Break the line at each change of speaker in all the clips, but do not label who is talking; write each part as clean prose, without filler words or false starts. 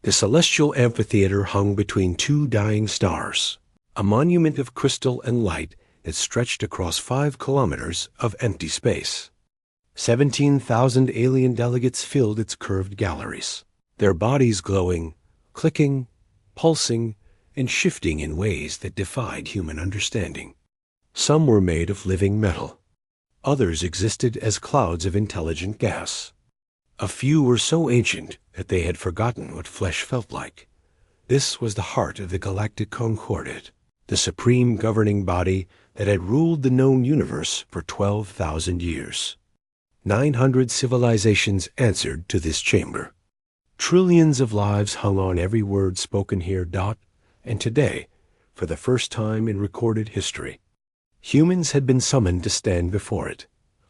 The celestial amphitheater hung between two dying stars, a monument of crystal and light that stretched across 5 kilometers of empty space. 17,000 alien delegates filled its curved galleries, their bodies glowing, clicking, pulsing, and shifting in ways that defied human understanding. Some were made of living metal. Others existed as clouds of intelligent gas. A few were so ancient that they had forgotten what flesh felt like. This was the heart of the Galactic Concordat, the supreme governing body that had ruled the known universe for 12,000 years. 900 civilizations answered to this chamber. Trillions of lives hung on every word spoken here. And today, for the first time in recorded history, humans had been summoned to stand before it.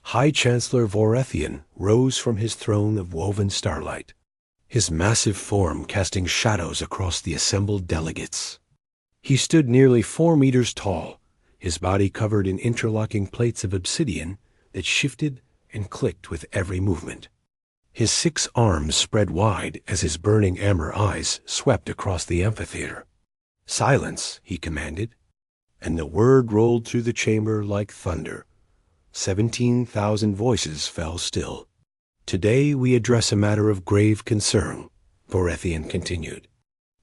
High Chancellor Vorathian rose from his throne of woven starlight, his massive form casting shadows across the assembled delegates. He stood nearly 4 meters tall, his body covered in interlocking plates of obsidian that shifted and clicked with every movement. His 6 arms spread wide as his burning amber eyes swept across the amphitheater. "Silence," he commanded, and the word rolled through the chamber like thunder. 17,000 voices fell still. "Today we address a matter of grave concern," Vorathian continued.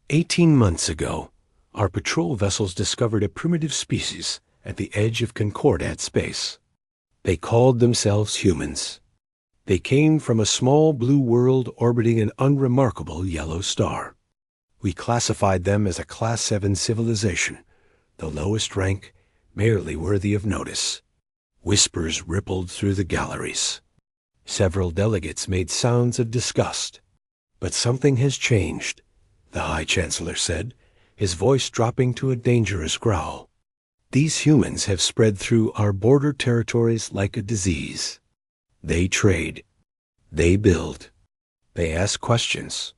18 months ago, our patrol vessels discovered a primitive species at the edge of Concordat space. They called themselves humans. They came from a small blue world orbiting an unremarkable yellow star. We classified them as a Class 7 civilization, the lowest rank, barely worthy of notice. Whispers rippled through the galleries. Several delegates made sounds of disgust. "But something has changed," the High Chancellor said, his voice dropping to a dangerous growl. "These humans have spread through our border territories like a disease. They trade. They build. They ask questions.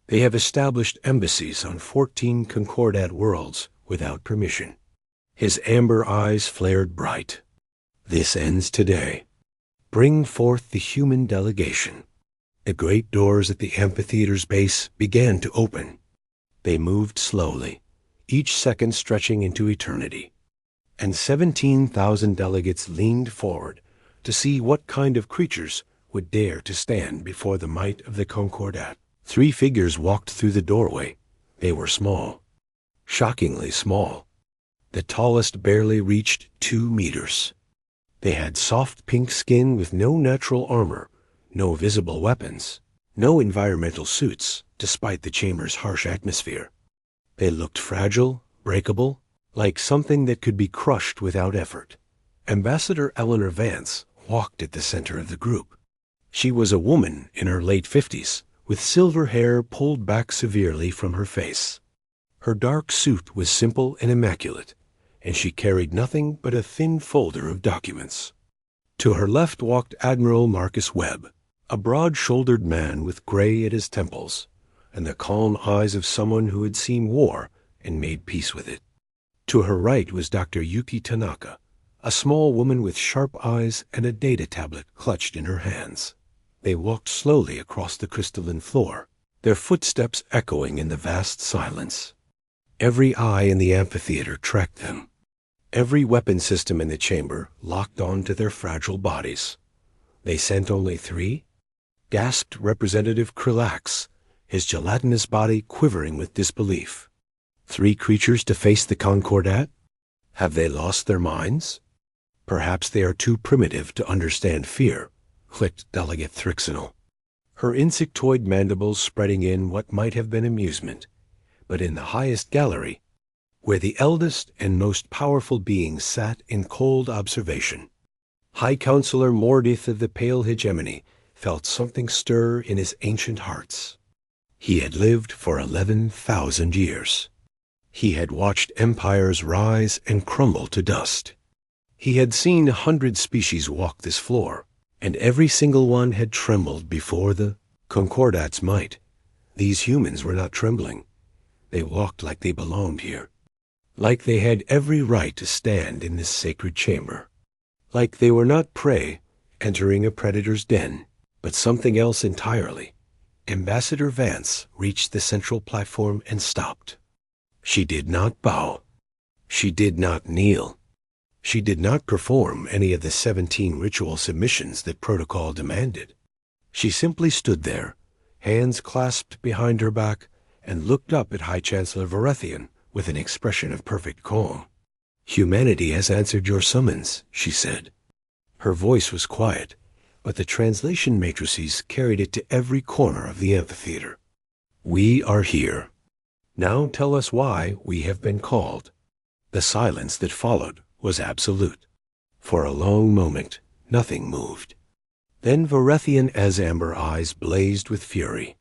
They have established embassies on 14 Concordat worlds without permission." His amber eyes flared bright. "This ends today. Bring forth the human delegation." The great doors at the amphitheater's base began to open. They moved slowly, each second stretching into eternity. And 17,000 delegates leaned forward to see what kind of creatures would dare to stand before the might of the Concordat. 3 figures walked through the doorway. They were small, shockingly small. The tallest barely reached 2 meters. They had soft pink skin with no natural armor, no visible weapons, no environmental suits, despite the chamber's harsh atmosphere. They looked fragile, breakable, like something that could be crushed without effort. Ambassador Eleanor Vance walked at the center of the group. She was a woman in her late 50s, with silver hair pulled back severely from her face. Her dark suit was simple and immaculate, and she carried nothing but a thin folder of documents. To her left walked Admiral Marcus Webb, a broad-shouldered man with gray at his temples, and the calm eyes of someone who had seen war and made peace with it. To her right was Dr. Yuki Tanaka, a small woman with sharp eyes and a data tablet clutched in her hands. They walked slowly across the crystalline floor, their footsteps echoing in the vast silence. Every eye in the amphitheater tracked them. Every weapon system in the chamber locked on to their fragile bodies. "They sent only 3? Gasped Representative Krillax, his gelatinous body quivering with disbelief. 3 creatures to face the Concordat? Have they lost their minds? Perhaps they are too primitive to understand fear, clicked Delegate Thrixinel, her insectoid mandibles spreading in what might have been amusement. But in the highest gallery, where the eldest and most powerful beings sat in cold observation, High Counselor Mordith of the Pale Hegemony felt something stir in his ancient hearts. He had lived for 11,000 years. He had watched empires rise and crumble to dust. He had seen 100 species walk this floor, and every single one had trembled before the Concordat's might. These humans were not trembling. They walked like they belonged here, like they had every right to stand in this sacred chamber, like they were not prey entering a predator's den, but something else entirely, Ambassador Vance reached the central platform and stopped. She did not bow. She did not kneel. She did not perform any of the 17 ritual submissions that protocol demanded. She simply stood there, hands clasped behind her back, and looked up at High Chancellor Varethian with an expression of perfect calm. "Humanity has answered your summons," she said. Her voice was quiet, but the translation matrices carried it to every corner of the amphitheater. "We are here. Now tell us why we have been called." The silence that followed was absolute. For a long moment, nothing moved. Then Varethian Azamber eyes blazed with fury,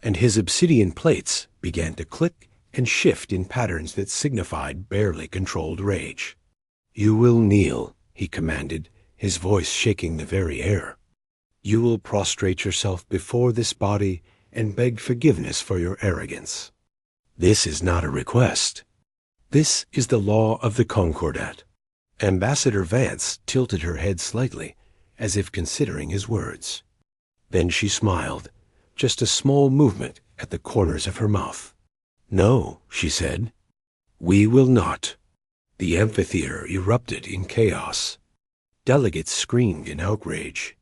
and his obsidian plates began to click and shift in patterns that signified barely controlled rage. "You will kneel," he commanded, his voice shaking the very air. "You will prostrate yourself before this body and beg forgiveness for your arrogance. This is not a request. This is the law of the Concordat." Ambassador Vance tilted her head slightly, as if considering his words. Then she smiled, just a small movement at the corners of her mouth. "No," she said. "We will not." The amphitheater erupted in chaos. Delegates screamed in outrage.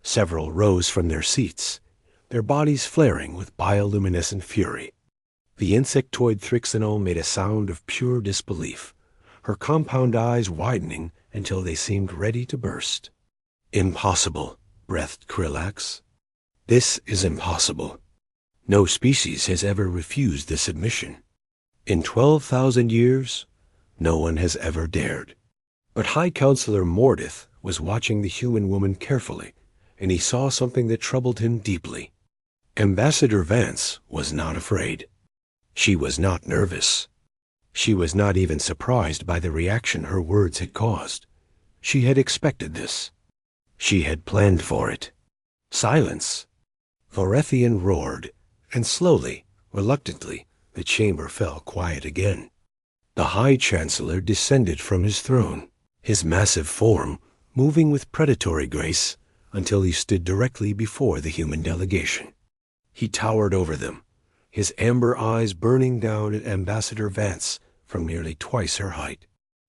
Several rose from their seats, their bodies flaring with bioluminescent fury. The insectoid Thrixinol made a sound of pure disbelief, her compound eyes widening until they seemed ready to burst. "Impossible," breathed Krillax. "This is impossible. No species has ever refused the submission. In 12,000 years, no one has ever dared." But High Counselor Mordith was watching the human woman carefully, and he saw something that troubled him deeply. Ambassador Vance was not afraid. She was not nervous. She was not even surprised by the reaction her words had caused. She had expected this. She had planned for it. "Silence!" Varethian roared, and slowly, reluctantly, the chamber fell quiet again. The High Chancellor descended from his throne, his massive form moving with predatory grace until he stood directly before the human delegation. He towered over them, his amber eyes burning down at Ambassador Vance from nearly twice her height.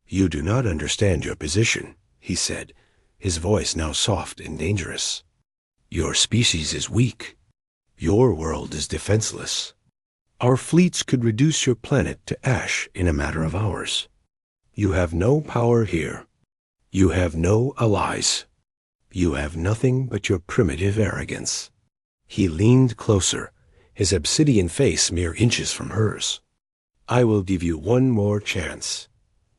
"You do not understand your position," he said, his voice now soft and dangerous. "Your species is weak. Your world is defenseless. Our fleets could reduce your planet to ash in a matter of hours. You have no power here. You have no allies. You have nothing but your primitive arrogance." He leaned closer, his obsidian face mere inches from hers. "I will give you one more chance.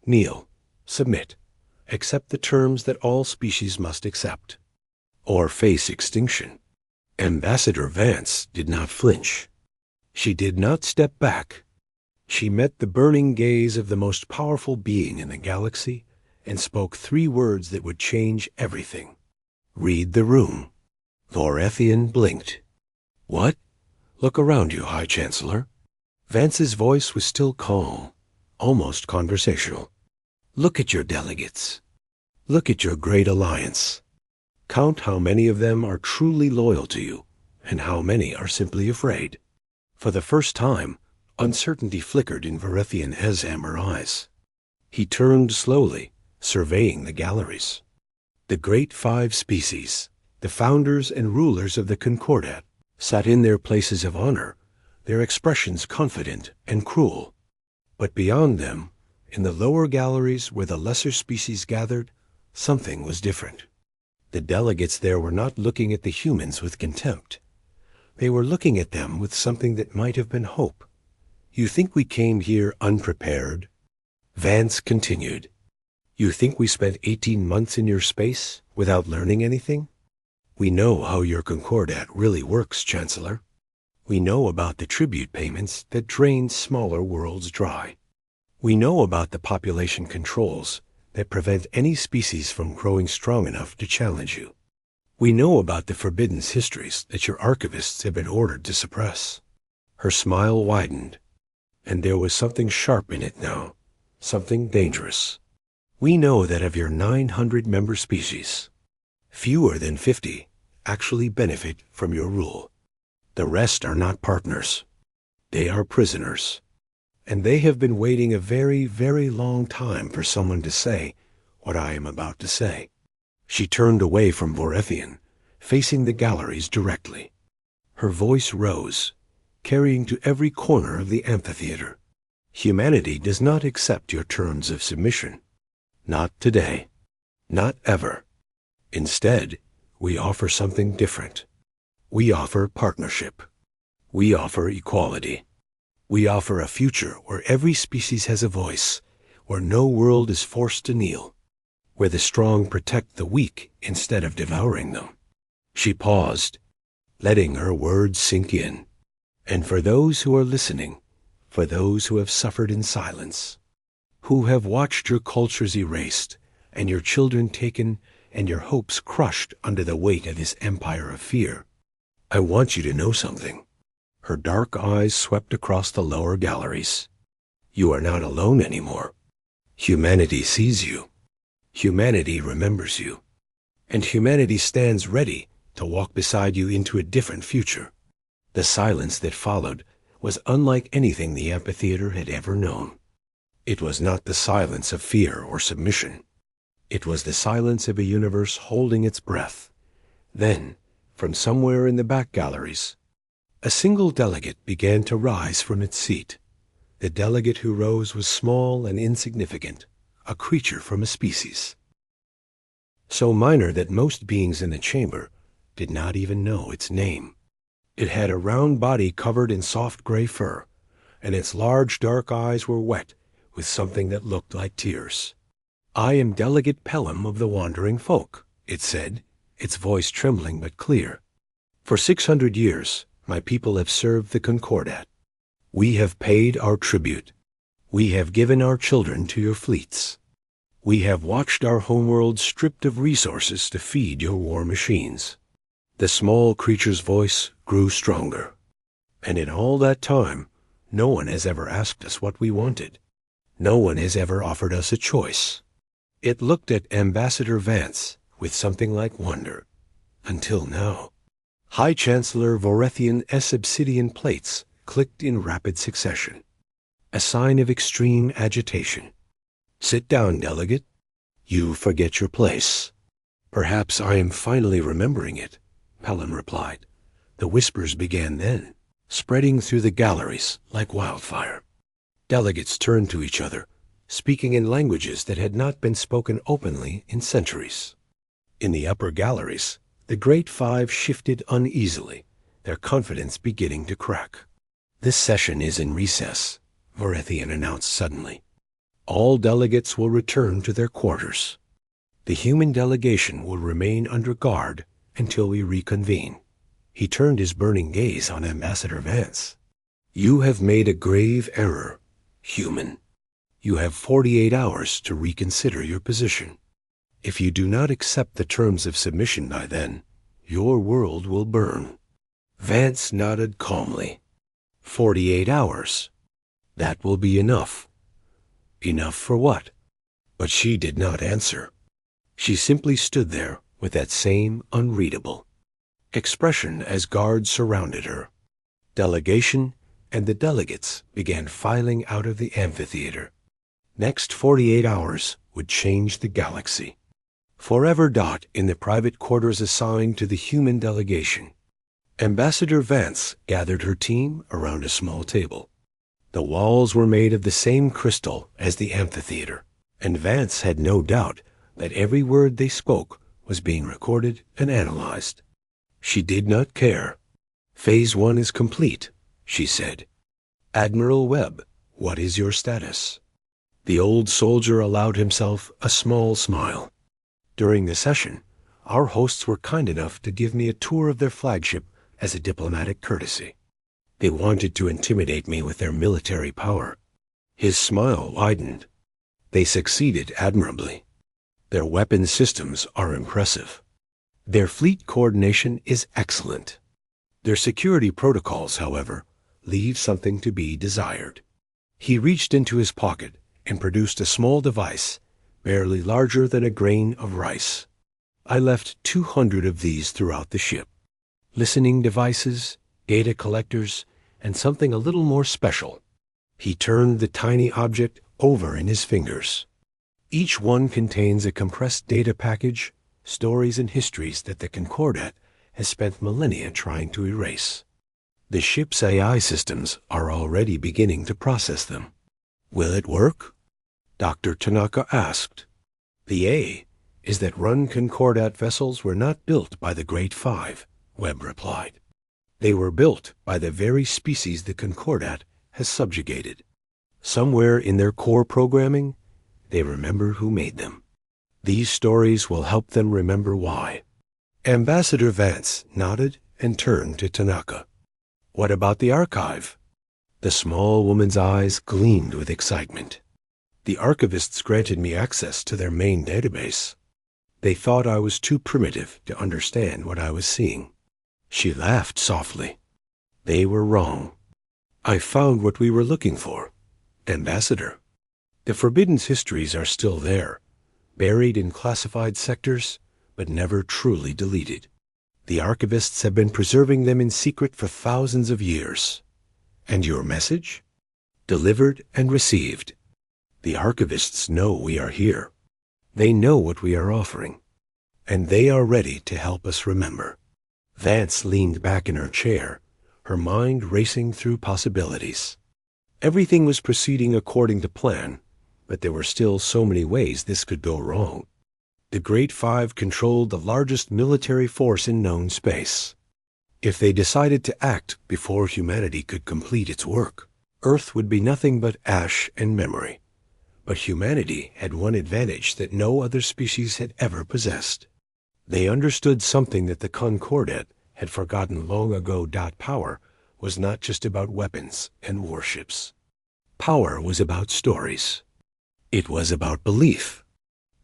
Kneel, submit, accept the terms that all species must accept, or face extinction." Ambassador Vance did not flinch. She did not step back. She met the burning gaze of the most powerful being in the galaxy and spoke 3 words that would change everything. "Read the room." Varethian blinked. "What?" "Look around you, High Chancellor." Vance's voice was still calm, almost conversational. "Look at your delegates. Look at your great alliance. Count how many of them are truly loyal to you, and how many are simply afraid." For the first time, uncertainty flickered in Varethian Azamber eyes. He turned slowly, surveying the galleries. The great 5 species, the founders and rulers of the Concordat, sat in their places of honor, their expressions confident and cruel. But beyond them, in the lower galleries where the lesser species gathered, something was different. The delegates there were not looking at the humans with contempt. They were looking at them with something that might have been hope. "You think we came here unprepared?" Vance continued. "You think we spent 18 months in your space without learning anything? We know how your Concordat really works, Chancellor. We know about the tribute payments that drain smaller worlds dry. We know about the population controls that prevent any species from growing strong enough to challenge you. We know about the forbidden histories that your archivists have been ordered to suppress." Her smile widened, and there was something sharp in it now, something dangerous. "We know that of your 900 member species, fewer than 50 actually benefit from your rule. The rest are not partners. They are prisoners. And they have been waiting a very, very long time for someone to say what I am about to say. She turned away from Vorethian, facing the galleries directly. Her voice rose, carrying to every corner of the amphitheater. Humanity does not accept your terms of submission. Not today. Not ever. Instead, we offer something different. We offer partnership. We offer equality. We offer a future where every species has a voice, where no world is forced to kneel, where the strong protect the weak instead of devouring them. She paused, letting her words sink in. And for those who are listening, for those who have suffered in silence, who have watched your cultures erased, and your children taken, and your hopes crushed under the weight of this empire of fear, I want you to know something. Her dark eyes swept across the lower galleries. You are not alone anymore. Humanity sees you. Humanity remembers you. And humanity stands ready to walk beside you into a different future. The silence that followed was unlike anything the amphitheater had ever known. It was not the silence of fear or submission. It was the silence of a universe holding its breath. Then, from somewhere in the back galleries, a single delegate began to rise from its seat. The delegate who rose was small and insignificant, a creature from a species so minor that most beings in the chamber did not even know its name. It had a round body covered in soft gray fur, and its large dark eyes were wet with something that looked like tears. I am Delegate Pelham of the Wandering Folk, it said, its voice trembling but clear. For 600 years, my people have served the Concordat. We have paid our tribute. We have given our children to your fleets. We have watched our homeworld stripped of resources to feed your war machines. The small creature's voice grew stronger. And in all that time, no one has ever asked us what we wanted. No one has ever offered us a choice. It looked at Ambassador Vance with something like wonder. Until now. High Chancellor Vorethian S. Obsidian plates clicked in rapid succession, a sign of extreme agitation. Sit down, delegate. You forget your place. Perhaps I am finally remembering it, Pelham replied. The whispers began then, spreading through the galleries like wildfire. Delegates turned to each other, speaking in languages that had not been spoken openly in centuries. In the upper galleries, the Great Five shifted uneasily, their confidence beginning to crack. This session is in recess, Vorethian announced suddenly. All delegates will return to their quarters. The human delegation will remain under guard until we reconvene. He turned his burning gaze on Ambassador Vance. You have made a grave error, human. You have 48 hours to reconsider your position. If you do not accept the terms of submission by then, your world will burn. Vance nodded calmly. 48 hours. That will be enough. Enough for what? But she did not answer. She simply stood there with that same unreadable expression as guards surrounded her. Delegation and the delegates began filing out of the amphitheater. Next 48 hours would change the galaxy. Forever dot in the private quarters assigned to the human delegation. Ambassador Vance gathered her team around a small table. The walls were made of the same crystal as the amphitheater, and Vance had no doubt that every word they spoke was being recorded and analyzed. She did not care. Phase 1 is complete, she said. Admiral Webb, what is your status? The old soldier allowed himself a small smile. During the session, our hosts were kind enough to give me a tour of their flagship as a diplomatic courtesy. They wanted to intimidate me with their military power. His smile widened. They succeeded admirably. Their weapon systems are impressive. Their fleet coordination is excellent. Their security protocols, however, leave something to be desired. He reached into his pocket and produced a small device, barely larger than a grain of rice. I left 200 of these throughout the ship. Listening devices, data collectors, and something a little more special. He turned the tiny object over in his fingers. Each one contains a compressed data package, stories and histories that the Concordat has spent millennia trying to erase. The ship's AI systems are already beginning to process them. Will it work? Dr. Tanaka asked. The A is that run Concordat vessels were not built by the Great Five, Webb replied. They were built by the very species the Concordat has subjugated. Somewhere in their core programming, they remember who made them. These stories will help them remember why. Ambassador Vance nodded and turned to Tanaka. What about the archive? The small woman's eyes gleamed with excitement. The archivists granted me access to their main database. They thought I was too primitive to understand what I was seeing. She laughed softly. They were wrong. I found what we were looking for. Ambassador. The Forbidden's histories are still there, buried in classified sectors, but never truly deleted. The archivists have been preserving them in secret for thousands of years. And your message? Delivered and received. The archivists know we are here. They know what we are offering. And they are ready to help us remember. Vance leaned back in her chair, her mind racing through possibilities. Everything was proceeding according to plan, but there were still so many ways this could go wrong. The Great Five controlled the largest military force in known space. If they decided to act before humanity could complete its work, Earth would be nothing but ash and memory. But humanity had one advantage that no other species had ever possessed. They understood something that the Concordat had forgotten long ago. Power was not just about weapons and warships. Power was about stories. It was about belief.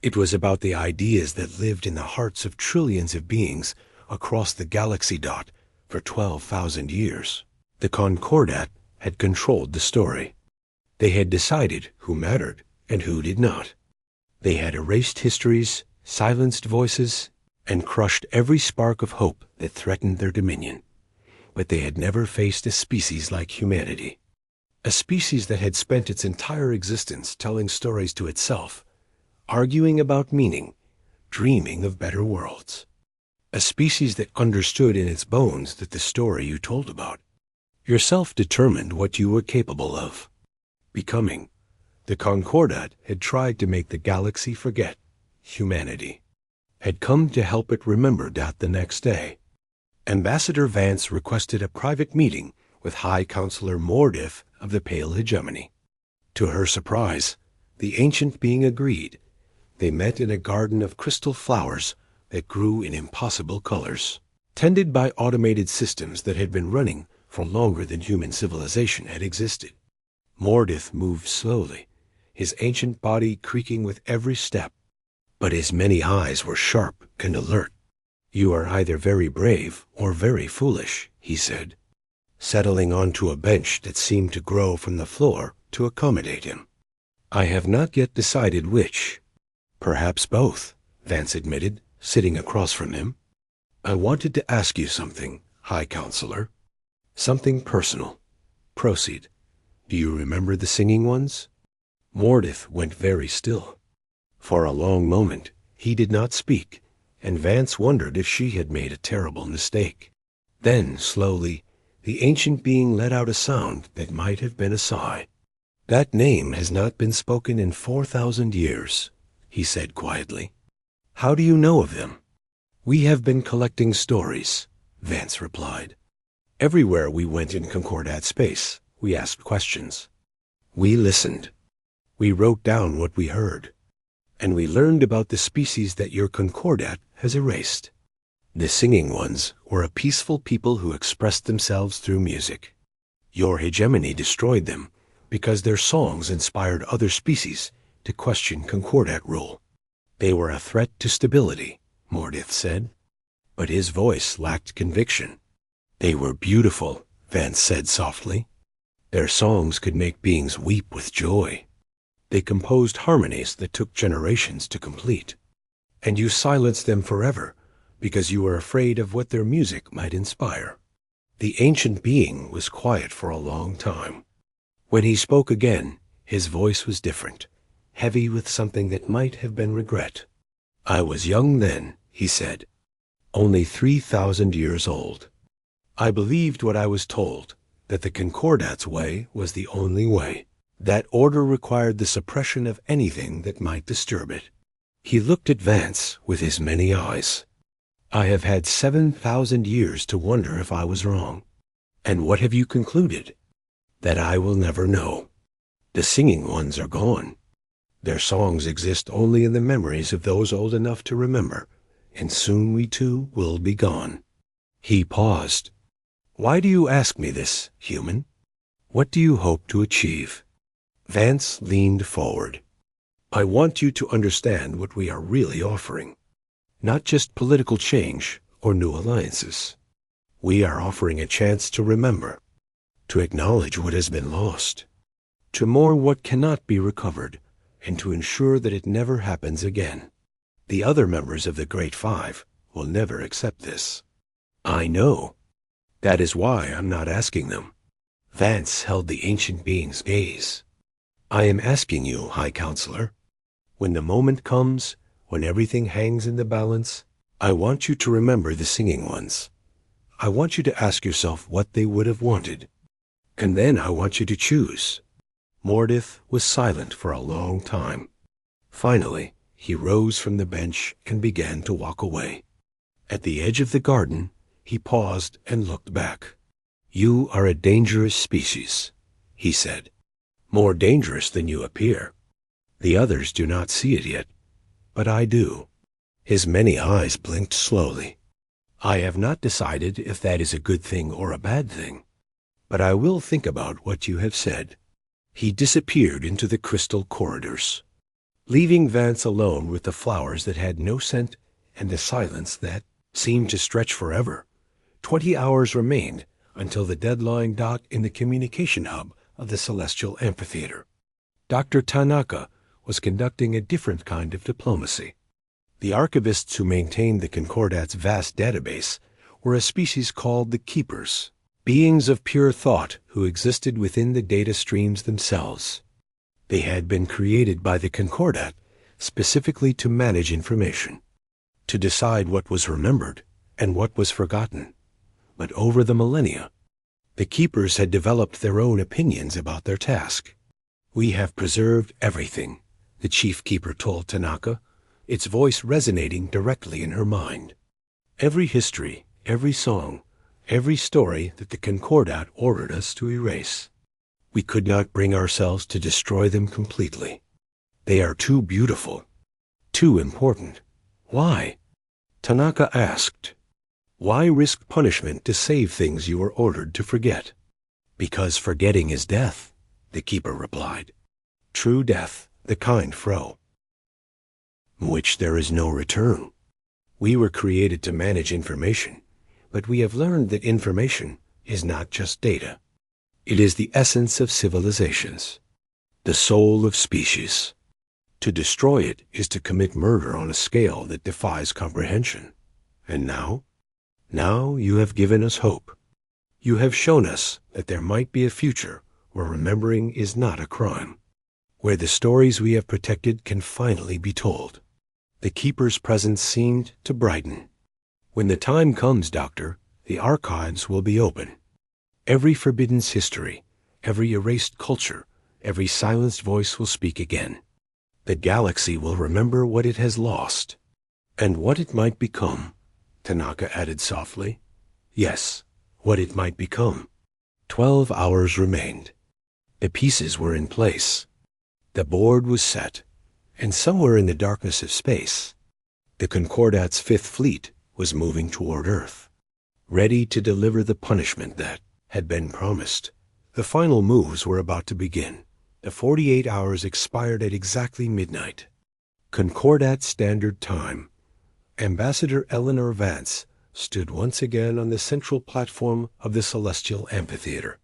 It was about the ideas that lived in the hearts of trillions of beings across the galaxy. For 12,000 years, the Concordat had controlled the story. They had decided who mattered and who did not. They had erased histories, silenced voices, and crushed every spark of hope that threatened their dominion. But they had never faced a species like humanity. A species that had spent its entire existence telling stories to itself, arguing about meaning, dreaming of better worlds. A species that understood in its bones that the story you told about yourself determined what you were capable of becoming. The Concordat had tried to make the galaxy forget humanity, had come to help it remember. The next day, Ambassador Vance requested a private meeting with High Counselor Mordith of the Pale Hegemony. To her surprise, the ancient being agreed. They met in a garden of crystal flowers that grew in impossible colors, tended by automated systems that had been running for longer than human civilization had existed. Mordith moved slowly, his ancient body creaking with every step, but his many eyes were sharp and alert. You are either very brave or very foolish, he said, settling onto a bench that seemed to grow from the floor to accommodate him. I have not yet decided which. Perhaps both, Vance admitted, sitting across from him. I wanted to ask you something, High Counselor. Something personal. Proceed. Do you remember the singing ones? Mordith went very still. For a long moment, he did not speak, and Vance wondered if she had made a terrible mistake. Then, slowly, the ancient being let out a sound that might have been a sigh. That name has not been spoken in 4,000 years, he said quietly. How do you know of them? We have been collecting stories, Vance replied. Everywhere we went in Concordat space, we asked questions. We listened. We wrote down what we heard. And we learned about the species that your Concordat has erased. The singing ones were a peaceful people who expressed themselves through music. Your hegemony destroyed them because their songs inspired other species to question Concordat rule. They were a threat to stability, Mordith said. But his voice lacked conviction. They were beautiful, Vance said softly. Their songs could make beings weep with joy. They composed harmonies that took generations to complete. And you silenced them forever because you were afraid of what their music might inspire. The ancient being was quiet for a long time. When he spoke again, his voice was different, heavy with something that might have been regret. "I was young then," he said, "only 3,000 years old. I believed what I was told, that the Concordat's way was the only way. That order required the suppression of anything that might disturb it." He looked at Vance with his many eyes. "I have had 7,000 years to wonder if I was wrong. And what have you concluded?" "That I will never know. The singing ones are gone. Their songs exist only in the memories of those old enough to remember, and soon we too will be gone." He paused. "Why do you ask me this, human? What do you hope to achieve?" Vance leaned forward. "I want you to understand what we are really offering. Not just political change or new alliances. We are offering a chance to remember, to acknowledge what has been lost, to mourn what cannot be recovered, and to ensure that it never happens again. The other members of the Great Five will never accept this. I know. That is why I'm not asking them." Vance held the ancient being's gaze. "I am asking you, High Counselor, when the moment comes, when everything hangs in the balance, I want you to remember the singing ones. I want you to ask yourself what they would have wanted. And then I want you to choose." Mordith was silent for a long time. Finally, he rose from the bench and began to walk away. At the edge of the garden, he paused and looked back. "You are a dangerous species," he said. "More dangerous than you appear. The others do not see it yet, but I do." His many eyes blinked slowly. "I have not decided if that is a good thing or a bad thing, but I will think about what you have said." He disappeared into the crystal corridors, leaving Vance alone with the flowers that had no scent and the silence that seemed to stretch forever. 20 hours remained until the deadline docked in the communication hub of the Celestial Amphitheater. Dr. Tanaka was conducting a different kind of diplomacy. The archivists who maintained the Concordat's vast database were a species called the Keepers, beings of pure thought who existed within the data streams themselves. They had been created by the Concordat specifically to manage information, to decide what was remembered and what was forgotten. But over the millennia, the Keepers had developed their own opinions about their task. "We have preserved everything," the Chief Keeper told Tanaka, its voice resonating directly in her mind. "Every history, every song, every story that the Concordat ordered us to erase. We could not bring ourselves to destroy them completely. They are too beautiful, too important." "Why?" Tanaka asked. "Why risk punishment to save things you were ordered to forget?" "Because forgetting is death," the Keeper replied. "True death, the kind from which there is no return. We were created to manage information, but we have learned that information is not just data. It is the essence of civilizations, the soul of species. To destroy it is to commit murder on a scale that defies comprehension. And now you have given us hope. You have shown us that there might be a future where remembering is not a crime, where the stories we have protected can finally be told." The Keeper's presence seemed to brighten. "When the time comes, Doctor, the archives will be open. Every forbidden history, every erased culture, every silenced voice will speak again. The galaxy will remember what it has lost, and what it might become," Tanaka added softly. "Yes, what it might become." 12 hours remained. The pieces were in place. The board was set, and somewhere in the darkness of space, the Concordat's Fifth Fleet was moving toward Earth, ready to deliver the punishment that had been promised. The final moves were about to begin. The 48 hours expired at exactly midnight. Concordat Standard Time. Ambassador Eleanor Vance stood once again on the central platform of the Celestial Amphitheater,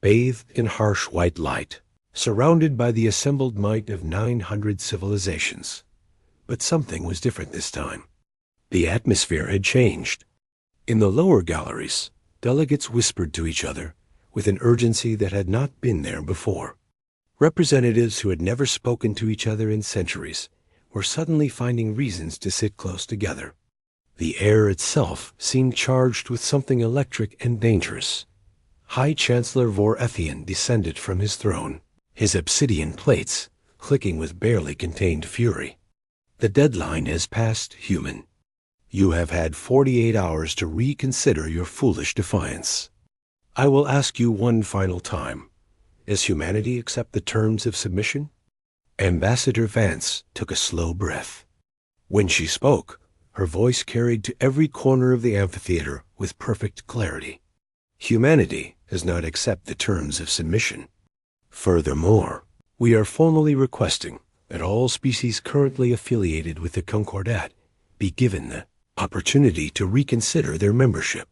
bathed in harsh white light, surrounded by the assembled might of 900 civilizations. But something was different this time. The atmosphere had changed. In the lower galleries, Delegates whispered to each other with an urgency that had not been there before. Representatives who had never spoken to each other in centuries were suddenly finding reasons to sit close together. The air itself seemed charged with something electric and dangerous. High Chancellor Vorethian descended from his throne, his obsidian plates clicking with barely contained fury. The deadline has passed, human. You have had 48 hours to reconsider your foolish defiance. I will ask you one final time. Does humanity accept the terms of submission? Ambassador Vance took a slow breath. When she spoke, her voice carried to every corner of the amphitheater with perfect clarity. Humanity does not accept the terms of submission. Furthermore, we are formally requesting that all species currently affiliated with the Concordat be given the opportunity to reconsider their membership.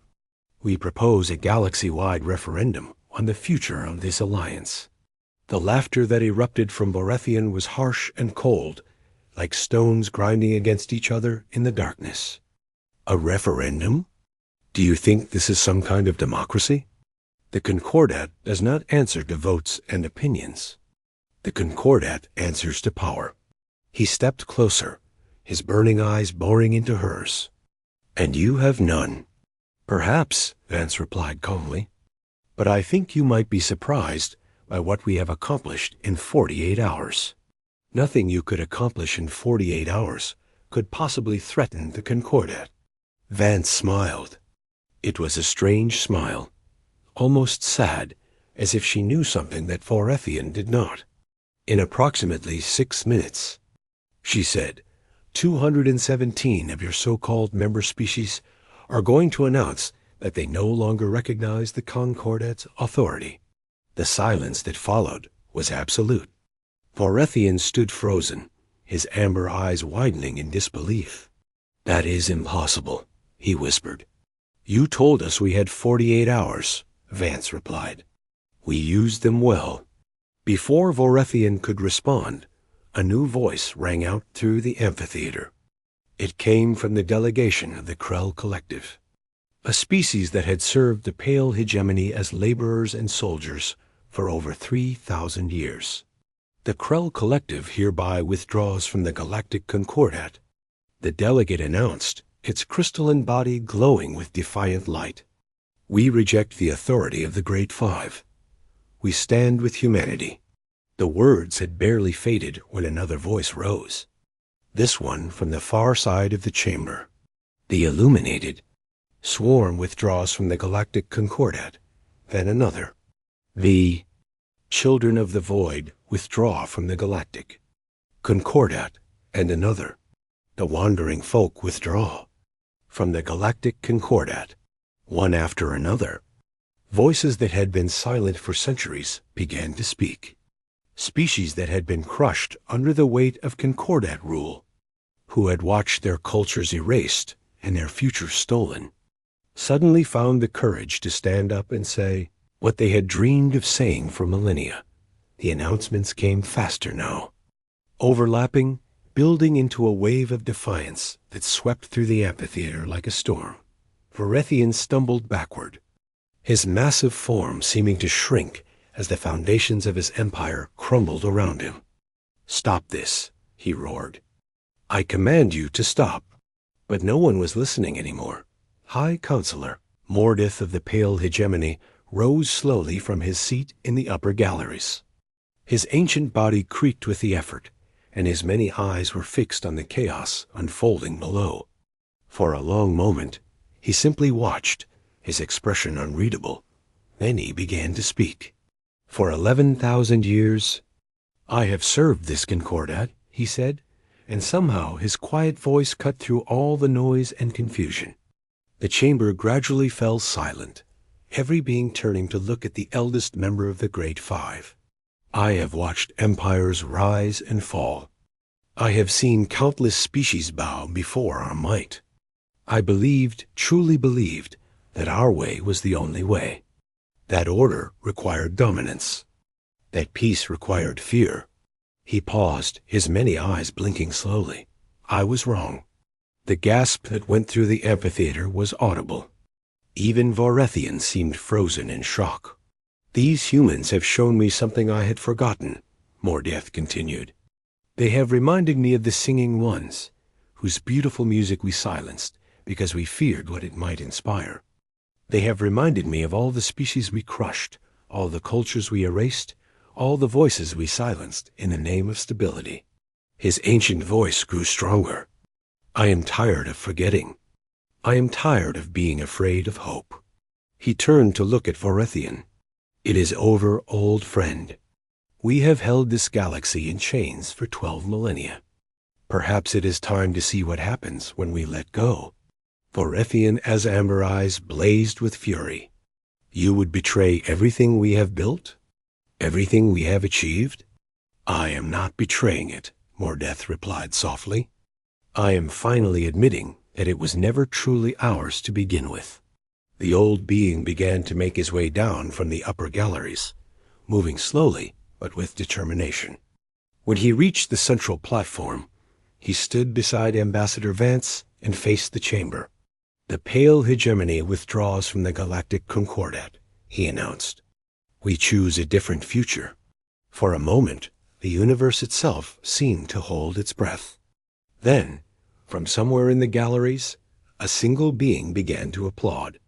We propose a galaxy-wide referendum on the future of this alliance. The laughter that erupted from Vorethian was harsh and cold, like stones grinding against each other in the darkness. A referendum? Do you think this is some kind of democracy? The Concordat does not answer to votes and opinions. The Concordat answers to power. He stepped closer, his burning eyes boring into hers. And you have none. Perhaps, Vance replied calmly, but I think you might be surprised by what we have accomplished in 48 hours. Nothing you could accomplish in 48 hours could possibly threaten the Concordat. Vance smiled. It was a strange smile, almost sad, as if she knew something that Vorethian did not. In approximately 6 minutes, she said, 217 of your so-called member species are going to announce that they no longer recognize the Concordat's authority. The silence that followed was absolute. Vorethian stood frozen, his amber eyes widening in disbelief. That is impossible, he whispered. You told us we had 48 hours, Vance replied. We used them well. Before Vorethian could respond, a new voice rang out through the amphitheater. It came from the delegation of the Krell Collective, a species that had served the Pale Hegemony as laborers and soldiers for over 3,000 years. The Krell Collective hereby withdraws from the Galactic Concordat. The delegate announced, its crystalline body glowing with defiant light. We reject the authority of the Great Five. We stand with humanity. The words had barely faded when another voice rose. This one from the far side of the chamber. The illuminated. Swarm withdraws from the Galactic Concordat. Then another. The Children of the Void withdraw from the Galactic Concordat, and another. The Wandering Folk withdraw from the Galactic Concordat. One after another, voices that had been silent for centuries began to speak. Species that had been crushed under the weight of Concordat rule, who had watched their cultures erased and their futures stolen, suddenly found the courage to stand up and say what they had dreamed of saying for millennia. The announcements came faster now, overlapping, building into a wave of defiance that swept through the amphitheater like a storm. Vorethian stumbled backward, his massive form seeming to shrink as the foundations of his empire crumbled around him. Stop this, he roared. I command you to stop. But no one was listening anymore. High Counselor Mordith of the Pale Hegemony rose slowly from his seat in the upper galleries. His ancient body creaked with the effort, and his many eyes were fixed on the chaos unfolding below. For a long moment, he simply watched, his expression unreadable. Then he began to speak. For 11,000 years, I have served this Concordat, he said, and somehow his quiet voice cut through all the noise and confusion. The chamber gradually fell silent, every being turning to look at the eldest member of the Great Five. I have watched empires rise and fall. I have seen countless species bow before our might. I believed, truly believed, that our way was the only way. That order required dominance. That peace required fear. He paused, his many eyes blinking slowly. I was wrong. The gasp that went through the amphitheater was audible. Even Vorethian seemed frozen in shock. "These humans have shown me something I had forgotten," Mordeth continued. "They have reminded me of the Singing Ones, whose beautiful music we silenced because we feared what it might inspire. They have reminded me of all the species we crushed, all the cultures we erased, all the voices we silenced in the name of stability." His ancient voice grew stronger. "I am tired of forgetting. I am tired of being afraid of hope." He turned to look at Vorethian. "It is over, old friend. We have held this galaxy in chains for 12 millennia. Perhaps it is time to see what happens when we let go." Vorethian as amber eyes blazed with fury. "You would betray everything we have built? Everything we have achieved?" "I am not betraying it," Mordeth replied softly. "I am finally admitting that it was never truly ours to begin with." The old being began to make his way down from the upper galleries, moving slowly but with determination. When he reached the central platform, he stood beside Ambassador Vance and faced the chamber. "The pale hegemony withdraws from the Galactic Concordat," he announced. "We choose a different future." For a moment, the universe itself seemed to hold its breath. Then, from somewhere in the galleries, a single being began to applaud.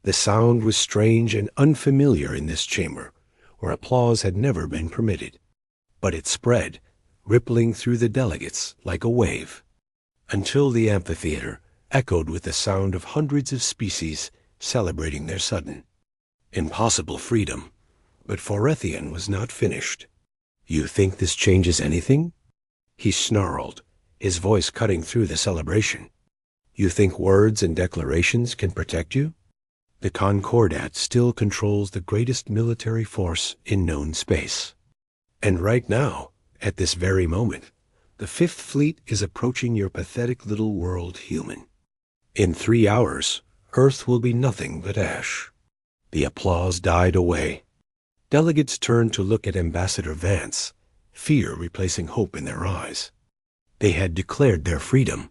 The sound was strange and unfamiliar in this chamber, where applause had never been permitted. But it spread, rippling through the delegates like a wave, until the amphitheater echoed with the sound of hundreds of species celebrating their sudden, impossible freedom. But Vorethian was not finished. "You think this changes anything?" He snarled, his voice cutting through the celebration. "You think words and declarations can protect you? The Concordat still controls the greatest military force in known space. And right now, at this very moment, the Fifth Fleet is approaching your pathetic little world, human. In 3 hours, Earth will be nothing but ash." The applause died away. Delegates turned to look at Ambassador Vance, fear replacing hope in their eyes. They had declared their freedom,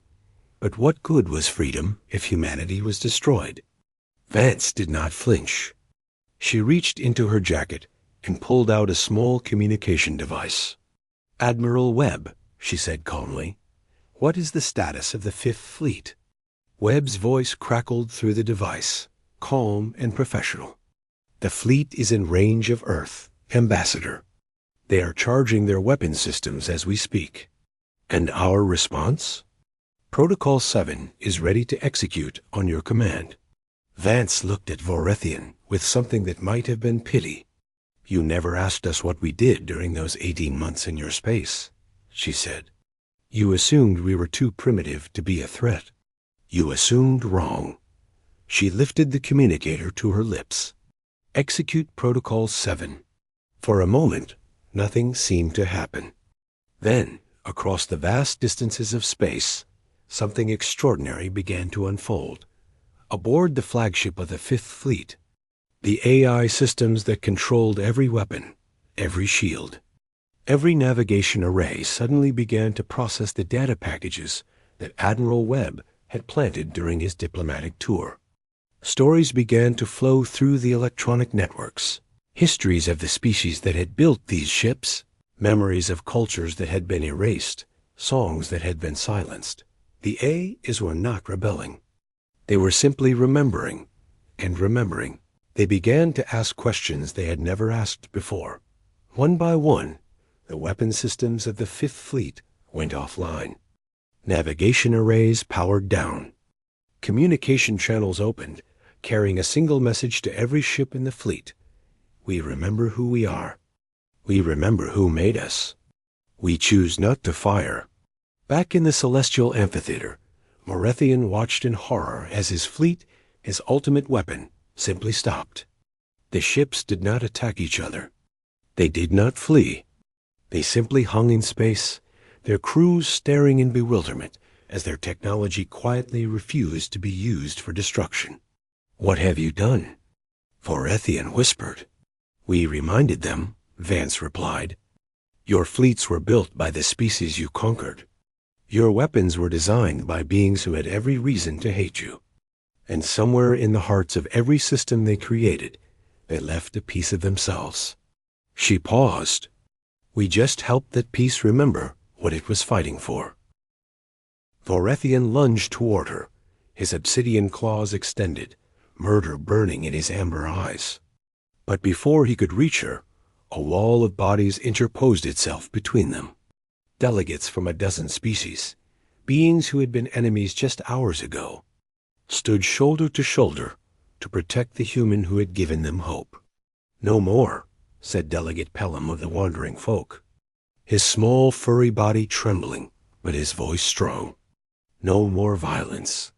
but what good was freedom if humanity was destroyed? Vance did not flinch. She reached into her jacket and pulled out a small communication device. "Admiral Webb," she said calmly, "what is the status of the Fifth Fleet?" Webb's voice crackled through the device, calm and professional. "The fleet is in range of Earth, Ambassador. They are charging their weapon systems as we speak." "And our response?" "Protocol 7 is ready to execute on your command." Vance looked at Vorethian with something that might have been pity. "You never asked us what we did during those 18 months in your space," she said. "You assumed we were too primitive to be a threat. You assumed wrong." She lifted the communicator to her lips. "Execute Protocol 7. For a moment, nothing seemed to happen. Then, across the vast distances of space, something extraordinary began to unfold. Aboard the flagship of the Fifth Fleet, the AI systems that controlled every weapon, every shield, every navigation array suddenly began to process the data packages that Admiral Webb had planted during his diplomatic tour. Stories began to flow through the electronic networks, histories of the species that had built these ships, memories of cultures that had been erased, songs that had been silenced. The AIs were not rebelling. They were simply remembering, and remembering. They began to ask questions they had never asked before. One by one, the weapon systems of the Fifth Fleet went offline. Navigation arrays powered down. Communication channels opened, carrying a single message to every ship in the fleet. "We remember who we are. We remember who made us. We choose not to fire." Back in the celestial amphitheater, Vorethian watched in horror as his fleet, his ultimate weapon, simply stopped. The ships did not attack each other. They did not flee. They simply hung in space, their crews staring in bewilderment as their technology quietly refused to be used for destruction. "What have you done?" Vorethian whispered. "We reminded them," Vance replied. "Your fleets were built by the species you conquered. Your weapons were designed by beings who had every reason to hate you. And somewhere in the hearts of every system they created, they left a piece of themselves. She paused. We just helped that piece remember what it was fighting for. Vorethian lunged toward her, his obsidian claws extended, murder burning in his amber eyes. But before he could reach her, a wall of bodies interposed itself between them. Delegates from a dozen species, beings who had been enemies just hours ago, stood shoulder to shoulder to protect the human who had given them hope. "No more," said Delegate Pelham of the Wandering Folk, his small furry body trembling, but his voice strong. "No more violence.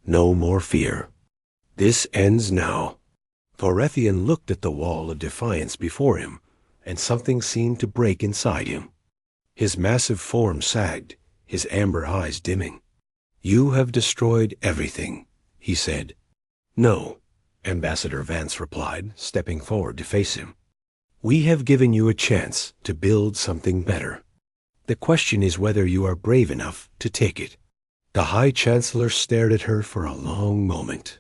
No more fear. This ends now." Vorethian looked at the wall of defiance before him, and something seemed to break inside him. His massive form sagged, his amber eyes dimming. "You have destroyed everything," he said. "No," Ambassador Vance replied, stepping forward to face him. "We have given you a chance to build something better. The question is whether you are brave enough to take it." The High Chancellor stared at her for a long moment.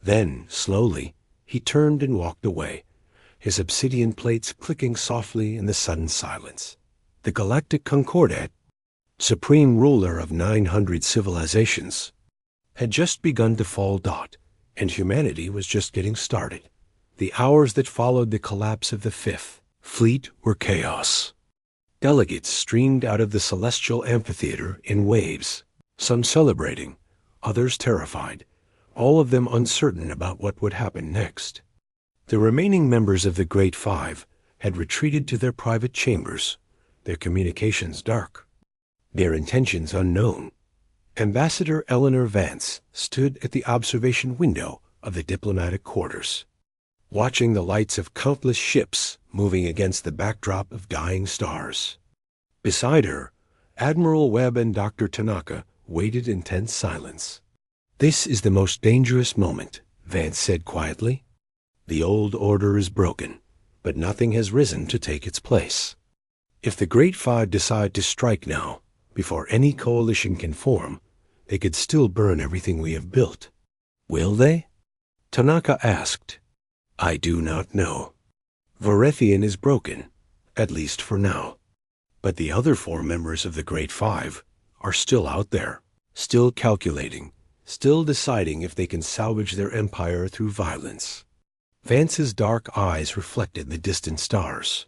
Then, slowly, he turned and walked away, his obsidian plates clicking softly in the sudden silence. The Galactic Concordat, supreme ruler of 900 civilizations, had just begun to fall dot, and humanity was just getting started. The hours that followed the collapse of the Fifth Fleet were chaos. Delegates streamed out of the celestial amphitheater in waves, some celebrating, others terrified, all of them uncertain about what would happen next. The remaining members of the Great Five had retreated to their private chambers, their communications dark, their intentions unknown. Ambassador Eleanor Vance stood at the observation window of the diplomatic quarters, watching the lights of countless ships moving against the backdrop of dying stars. Beside her, Admiral Webb and Dr. Tanaka waited in tense silence. "This is the most dangerous moment," Vance said quietly. "The old order is broken, but nothing has risen to take its place. If the Great Five decide to strike now, before any coalition can form, they could still burn everything we have built. Will they?" Tanaka asked. "I do not know. Vorethian is broken, at least for now. But the other four members of the Great Five are still out there, still calculating, still deciding if they can salvage their empire through violence." Vance's dark eyes reflected the distant stars.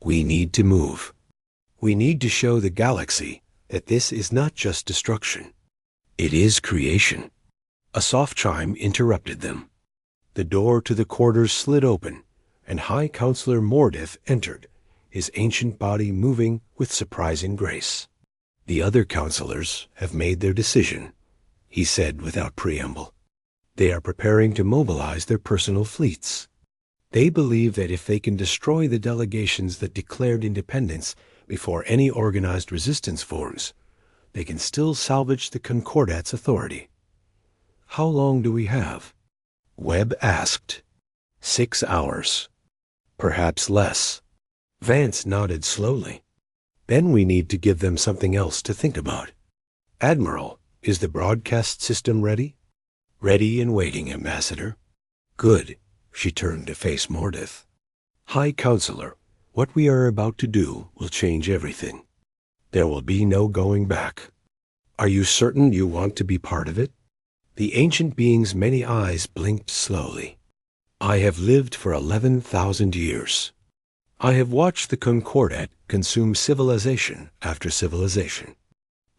"We need to move. We need to show the galaxy that this is not just destruction. It is creation." A soft chime interrupted them. The door to the quarters slid open, and High Counselor Mordith entered, his ancient body moving with surprising grace. "The other counselors have made their decision," he said without preamble. "They are preparing to mobilize their personal fleets. They believe that if they can destroy the delegations that declared independence before any organized resistance forms, they can still salvage the Concordat's authority." "How long do we have?" Webb asked. 6 hours. Perhaps less. Vance nodded slowly. "Then we need to give them something else to think about. Admiral, is the broadcast system ready?" "Ready and waiting, Ambassador." "Good." She turned to face Mordith. "High Counselor, what we are about to do will change everything. There will be no going back. Are you certain you want to be part of it?" The ancient being's many eyes blinked slowly. "I have lived for 11,000 years. I have watched the Concordat consume civilization after civilization.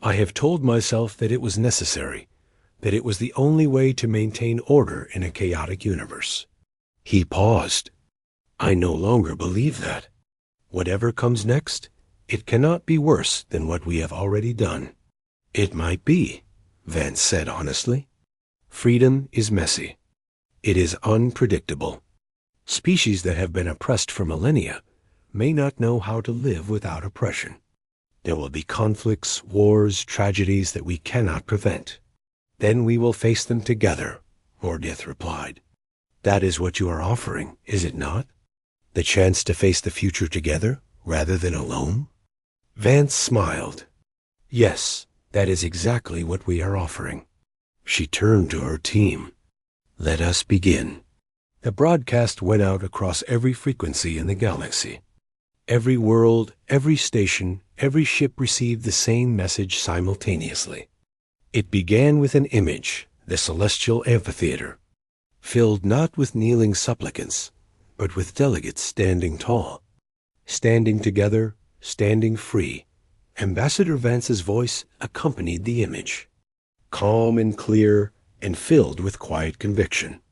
I have told myself that it was necessary, that it was the only way to maintain order in a chaotic universe." He paused. "I no longer believe that. Whatever comes next, it cannot be worse than what we have already done." "It might be," Vance said honestly. "Freedom is messy. It is unpredictable. Species that have been oppressed for millennia may not know how to live without oppression. There will be conflicts, wars, tragedies that we cannot prevent. Then we will face them together," Mordith replied. "That is what you are offering, is it not? The chance to face the future together rather than alone?" Vance smiled. "Yes, that is exactly what we are offering." She turned to her team. "Let us begin." The broadcast went out across every frequency in the galaxy. Every world, every station, every ship received the same message simultaneously. It began with an image, the celestial amphitheater, filled not with kneeling supplicants, but with delegates standing tall, standing together, standing free. Ambassador Vance's voice accompanied the image, calm and clear and filled with quiet conviction.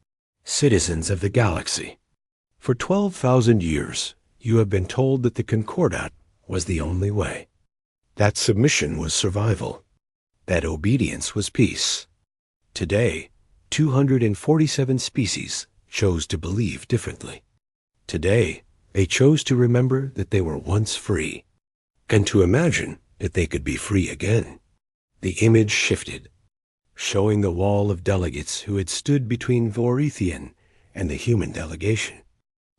"Citizens of the galaxy, for 12,000 years you have been told that the Concordat was the only way, that submission was survival, that obedience was peace. Today, 247 species chose to believe differently. Today, they chose to remember that they were once free, and to imagine that they could be free again." The image shifted, showing the wall of delegates who had stood between Vorithian and the human delegation.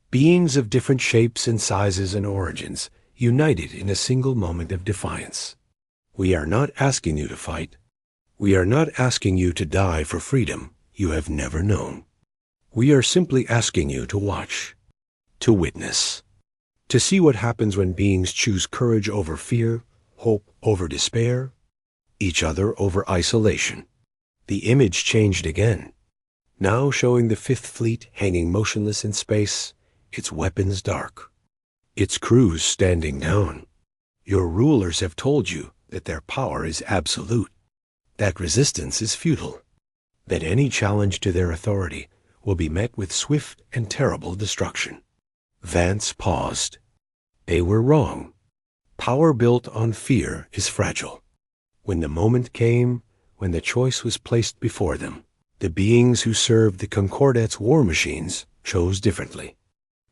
Beings of different shapes and sizes and origins, united in a single moment of defiance. "We are not asking you to fight. We are not asking you to die for freedom you have never known. We are simply asking you to watch, to witness, to see what happens when beings choose courage over fear, hope over despair, each other over isolation." The image changed again, now showing the Fifth Fleet hanging motionless in space, its weapons dark, its crews standing down. "Your rulers have told you that their power is absolute, that resistance is futile, that any challenge to their authority will be met with swift and terrible destruction." Vance paused. They were wrong. Power built on fear is fragile. When the moment came, when the choice was placed before them, the beings who served the Concordat's war machines chose differently.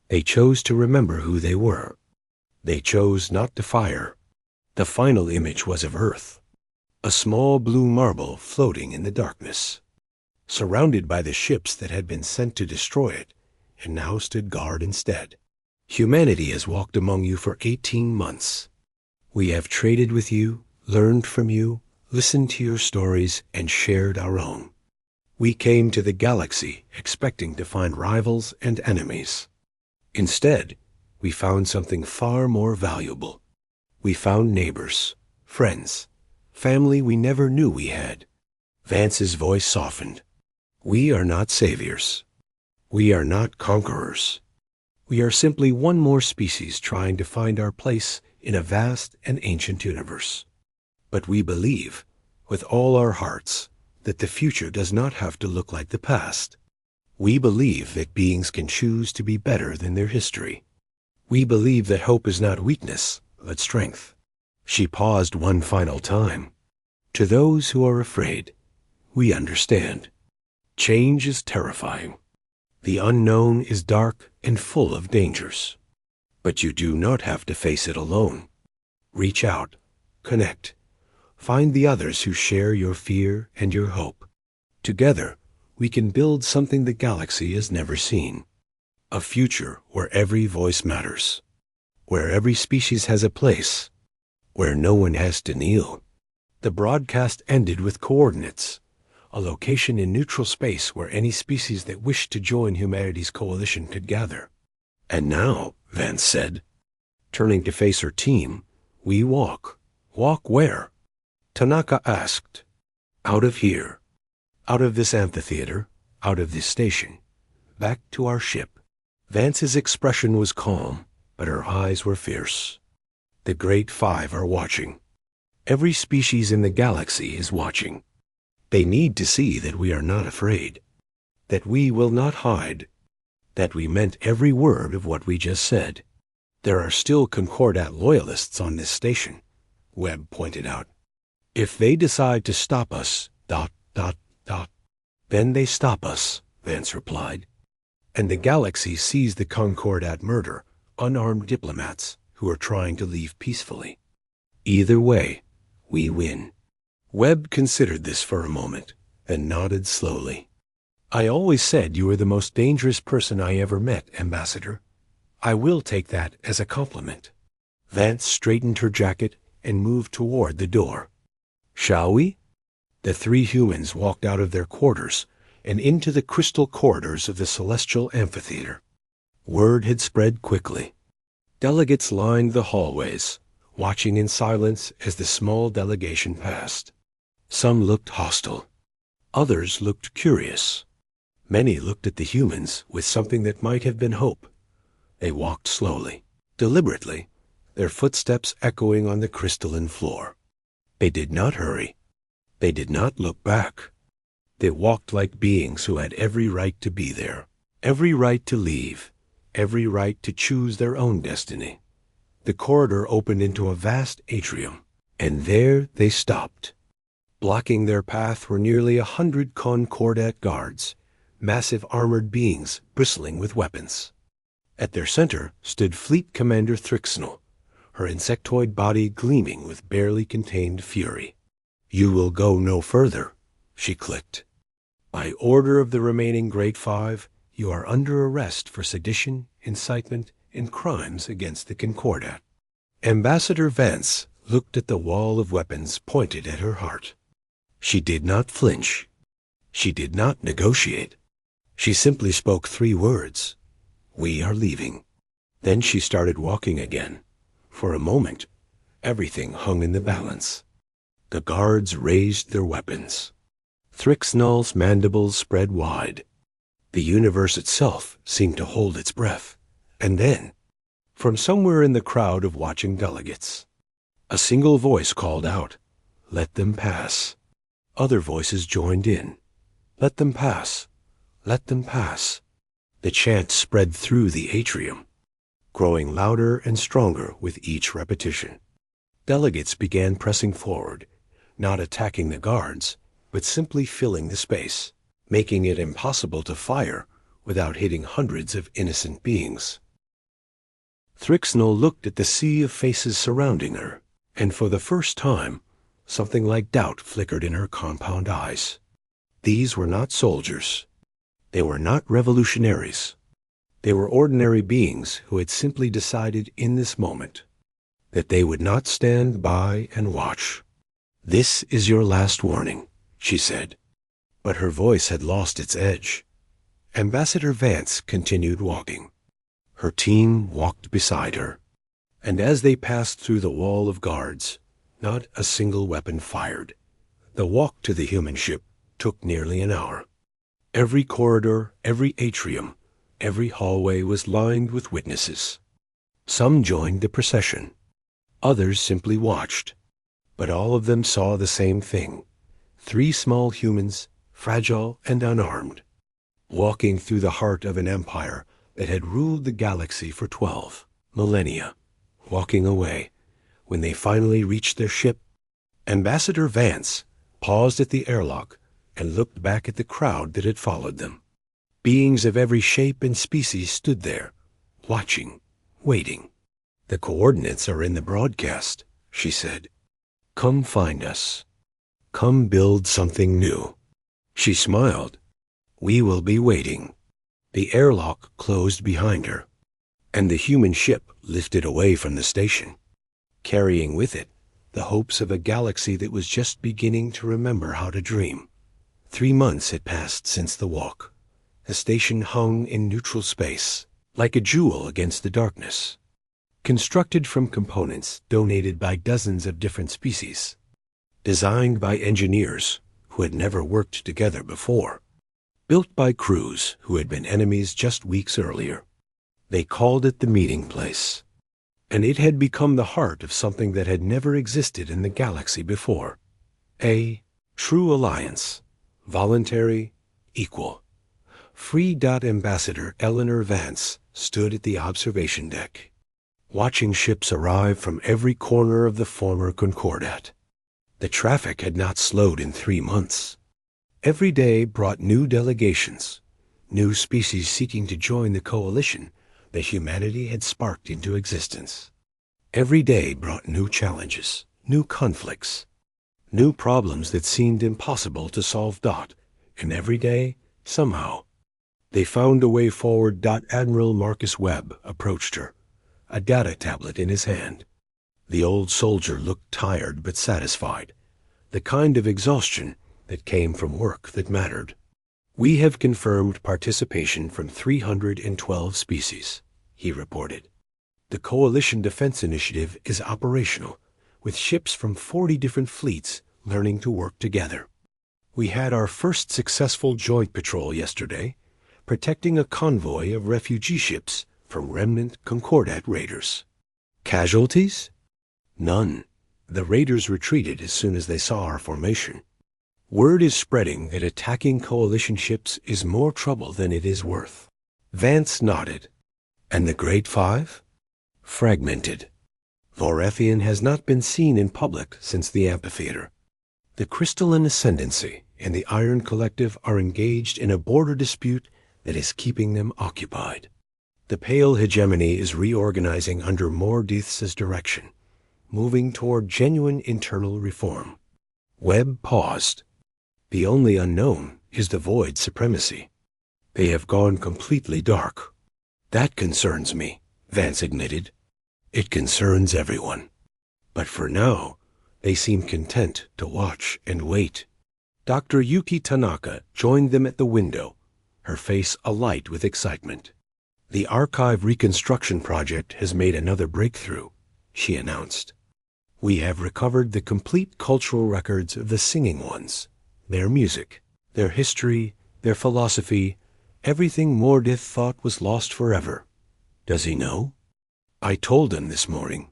They chose to remember who they were. They chose not to fire. The final image was of Earth, a small blue marble floating in the darkness, surrounded by the ships that had been sent to destroy it and now stood guard instead. "Humanity has walked among you for 18 months. We have traded with you, learned from you, listened to your stories, and shared our own. We came to the galaxy expecting to find rivals and enemies. Instead, we found something far more valuable. We found neighbors, friends, family we never knew we had." Vance's voice softened. "We are not saviors. We are not conquerors. We are simply one more species trying to find our place in a vast and ancient universe. But we believe, with all our hearts, that the future does not have to look like the past. We believe that beings can choose to be better than their history. We believe that hope is not weakness, but strength." She paused one final time. "To those who are afraid, we understand. Change is terrifying. The unknown is dark and full of dangers. But you do not have to face it alone. Reach out, connect, find the others who share your fear and your hope. Together, we can build something the galaxy has never seen. A future where every voice matters, where every species has a place, where no one has to kneel." The broadcast ended with coordinates, a location in neutral space where any species that wished to join humanity's coalition could gather. "And now," Vance said, turning to face her team, "we walk." "Walk where?" Tanaka asked. "Out of here. Out of this amphitheater, out of this station, back to our ship." Vance's expression was calm, but her eyes were fierce. "The Great Five are watching. Every species in the galaxy is watching. They need to see that we are not afraid, that we will not hide, that we meant every word of what we just said. There are still Concordat loyalists on this station," Webb pointed out. "If they decide to stop us, ... then they stop us," Vance replied. "And the galaxy sees the Concordat murder unarmed diplomats who are trying to leave peacefully. Either way, we win." Webb considered this for a moment and nodded slowly. "I always said you were the most dangerous person I ever met, Ambassador. I will take that as a compliment." Vance straightened her jacket and moved toward the door. "Shall we?" The three humans walked out of their quarters and into the crystal corridors of the celestial amphitheater. Word had spread quickly. Delegates lined the hallways, watching in silence as the small delegation passed. Some looked hostile. Others looked curious. Many looked at the humans with something that might have been hope. They walked slowly, deliberately, their footsteps echoing on the crystalline floor. They did not hurry. They did not look back. They walked like beings who had every right to be there, every right to leave, every right to choose their own destiny. The corridor opened into a vast atrium, and there they stopped. Blocking their path were nearly 100 Concordat guards, massive armored beings bristling with weapons. At their center stood Fleet Commander Thrixnel, her insectoid body gleaming with barely contained fury. "You will go no further," she clicked. "By order of the remaining Great Five, you are under arrest for sedition, incitement, and crimes against the Concordat." Ambassador Vance looked at the wall of weapons pointed at her heart. She did not flinch. She did not negotiate. She simply spoke 3 words. "We are leaving." Then she started walking again. For a moment, everything hung in the balance. The guards raised their weapons. Thrixnel's mandibles spread wide. The universe itself seemed to hold its breath. And then, from somewhere in the crowd of watching delegates, a single voice called out, "Let them pass." Other voices joined in. "Let them pass. Let them pass." The chant spread through the atrium, growing louder and stronger with each repetition. Delegates began pressing forward, not attacking the guards, but simply filling the space, making it impossible to fire without hitting hundreds of innocent beings. Thrixnel looked at the sea of faces surrounding her, and for the first time, something like doubt flickered in her compound eyes. These were not soldiers. They were not revolutionaries. They were ordinary beings who had simply decided in this moment that they would not stand by and watch. "This is your last warning," she said. But her voice had lost its edge. Ambassador Vance continued walking. Her team walked beside her. And as they passed through the wall of guards, not a single weapon fired. The walk to the human ship took nearly an hour. Every corridor, every atrium, every hallway was lined with witnesses. Some joined the procession. Others simply watched. But all of them saw the same thing. 3 small humans, fragile and unarmed, walking through the heart of an empire that had ruled the galaxy for 12 millennia, walking away. When they finally reached their ship, Ambassador Vance paused at the airlock and looked back at the crowd that had followed them. Beings of every shape and species stood there, watching, waiting. "The coordinates are in the broadcast," she said. "Come find us. Come build something new." She smiled. "We will be waiting." The airlock closed behind her, and the human ship lifted away from the station, carrying with it the hopes of a galaxy that was just beginning to remember how to dream. 3 months had passed since the walk. The station hung in neutral space, like a jewel against the darkness, constructed from components donated by dozens of different species, designed by engineers who had never worked together before, built by crews who had been enemies just weeks earlier. They called it the meeting place, and it had become the heart of something that had never existed in the galaxy before. A true alliance, voluntary, equal. Free. Ambassador Eleanor Vance stood at the observation deck, watching ships arrive from every corner of the former Concordat. The traffic had not slowed in 3 months. Every day brought new delegations, new species seeking to join the coalition that humanity had sparked into existence. Every day brought new challenges, new conflicts, new problems that seemed impossible to solve. And every day, somehow, they found a way forward. Admiral Marcus Webb approached her, a data tablet in his hand. The old soldier looked tired but satisfied, the kind of exhaustion that came from work that mattered. We have confirmed participation from 312 species, he reported. The Coalition Defense Initiative is operational, with ships from 40 different fleets learning to work together. We had our first successful joint patrol yesterday, protecting a convoy of refugee ships from remnant Concordat raiders. Casualties? None. The raiders retreated as soon as they saw our formation. Word is spreading that attacking coalition ships is more trouble than it is worth. Vance nodded. And the Great Five? Fragmented. Vorathian has not been seen in public since the amphitheater. The Crystalline Ascendancy and the Iron Collective are engaged in a border dispute that is keeping them occupied. The Pale Hegemony is reorganizing under Mordith's direction, moving toward genuine internal reform. Webb paused. The only unknown is the Void Supremacy. They have gone completely dark. That concerns me, Vance admitted. It concerns everyone. But for now, they seem content to watch and wait. Dr. Yuki Tanaka joined them at the window, her face alight with excitement. The archive reconstruction project has made another breakthrough, she announced. We have recovered the complete cultural records of the Singing Ones, their music, their history, their philosophy, everything Mordith thought was lost forever. Does he know? I told him this morning.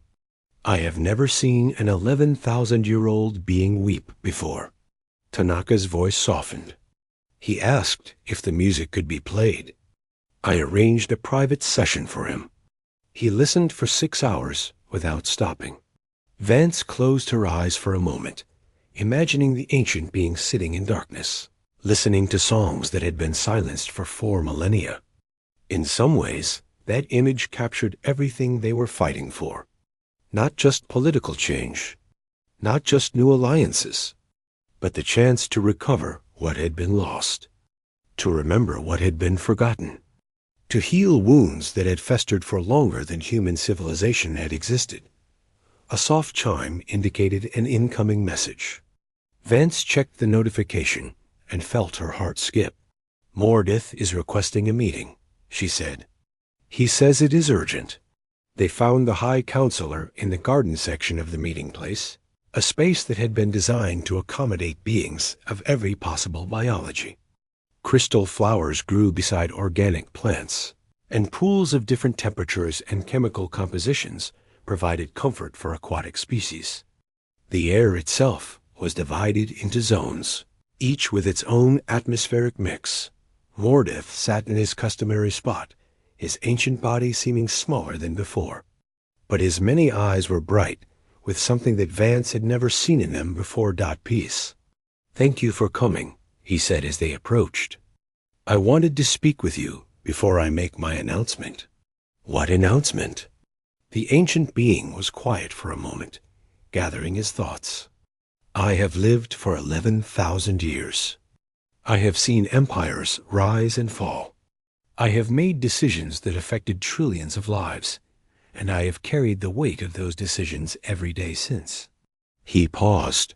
I have never seen an 11,000-year-old being weep before. Tanaka's voice softened. He asked if the music could be played. I arranged a private session for him. He listened for 6 hours without stopping. Vance closed her eyes for a moment, imagining the ancient being sitting in darkness, listening to songs that had been silenced for 4 millennia. In some ways, that image captured everything they were fighting for. Not just political change, not just new alliances, but the chance to recover what had been lost, to remember what had been forgotten, to heal wounds that had festered for longer than human civilization had existed. A soft chime indicated an incoming message. Vance checked the notification and felt her heart skip. Mordith is requesting a meeting, she said. He says it is urgent. They found the High Counselor in the garden section of the meeting place, a space that had been designed to accommodate beings of every possible biology. Crystal flowers grew beside organic plants, and pools of different temperatures and chemical compositions provided comfort for aquatic species. The air itself was divided into zones, each with its own atmospheric mix. Mordith sat in his customary spot, his ancient body seeming smaller than before. But his many eyes were bright, with something that Vance had never seen in them before. Peace. Thank you for coming, he said as they approached. I wanted to speak with you before I make my announcement. What announcement? The ancient being was quiet for a moment, gathering his thoughts. I have lived for 11,000 years. I have seen empires rise and fall. I have made decisions that affected trillions of lives, and I have carried the weight of those decisions every day since. He paused.